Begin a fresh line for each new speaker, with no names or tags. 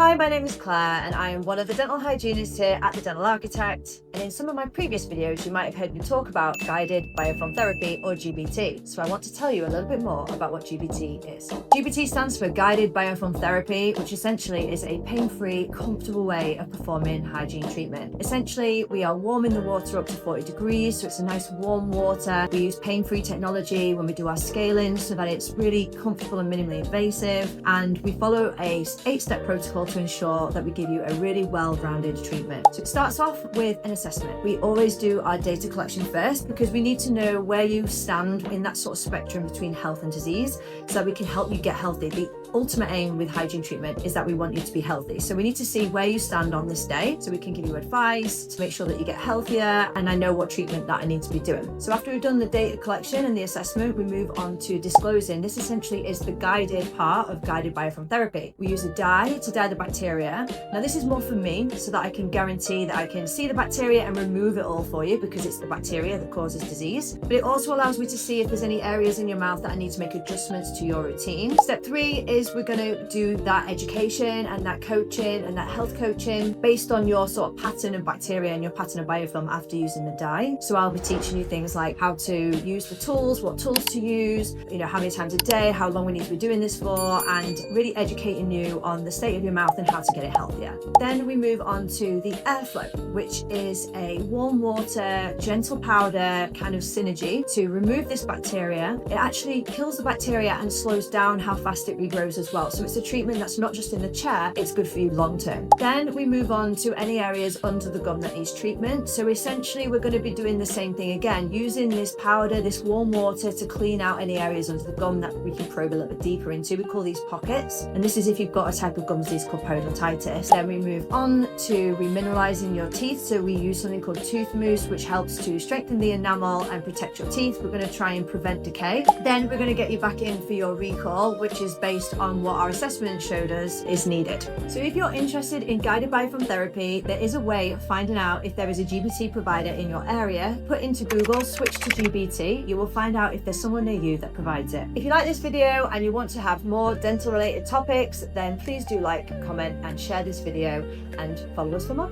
Hi, my name is Claire and I am one of the dental hygienists here at The Dental Architect. And in some of my previous videos, you might have heard me talk about Guided Biofilm Therapy, or GBT. So I want to tell you a little bit more about what GBT is. GBT stands for Guided Biofilm Therapy, which essentially is a pain-free, comfortable way of performing hygiene treatment. Essentially, we are warming the water up to 40 degrees, so it's a nice warm water. We use pain-free technology when we do our scaling so that it's really comfortable and minimally invasive. And we follow a 8-step protocol to ensure that we give you a really well-rounded treatment. So it starts off with an assessment. We always do our data collection first because we need to know where you stand in that sort of spectrum between health and disease so that we can help you get healthy. The ultimate aim with hygiene treatment is that we want you to be healthy. So we need to see where you stand on this day so we can give you advice to make sure that you get healthier, and I know what treatment that I need to be doing. So after we've done the data collection and the assessment, we move on to disclosing. This essentially is the guided part of Guided Biofilm Therapy. We use a dye to dye the bacteria. Now this is more for me so that I can guarantee that I can see the bacteria and remove it all for you, because it's the bacteria that causes disease. But it also allows me to see if there's any areas in your mouth that I need to make adjustments to your routine. Step 3 is we're going to do that education and that coaching and that health coaching based on your sort of pattern of bacteria and your pattern of biofilm after using the dye. So I'll be teaching you things like how to use the tools, what tools to use, how many times a day, how long we need to be doing this for, and really educating you on the state of your mouth and how to get it healthier. Then we move on to the airflow, which is a warm water, gentle powder kind of synergy to remove this bacteria. It actually kills the bacteria and slows down how fast it regrows as well. So it's a treatment that's not just in the chair, it's good for you long term. Then we move on to any areas under the gum that needs treatment. So essentially we're going to be doing the same thing again, using this powder, this warm water to clean out any areas under the gum that we can probe a little bit deeper into. We call these pockets. And this is if you've got a type of gum disease called periodontitis. Then we move on to remineralizing your teeth. So we use something called tooth mousse, which helps to strengthen the enamel and protect your teeth. We're going to try and prevent decay. Then we're going to get you back in for your recall, which is based on what our assessment showed us is needed. So if you're interested in Guided Biofilm Therapy, there is a way of finding out if there is a GBT provider in your area. Put into Google, switch to GBT. You will find out if there's someone near you that provides it. If you like this video and you want to have more dental related topics, then please do like, comment and share this video and follow us for more.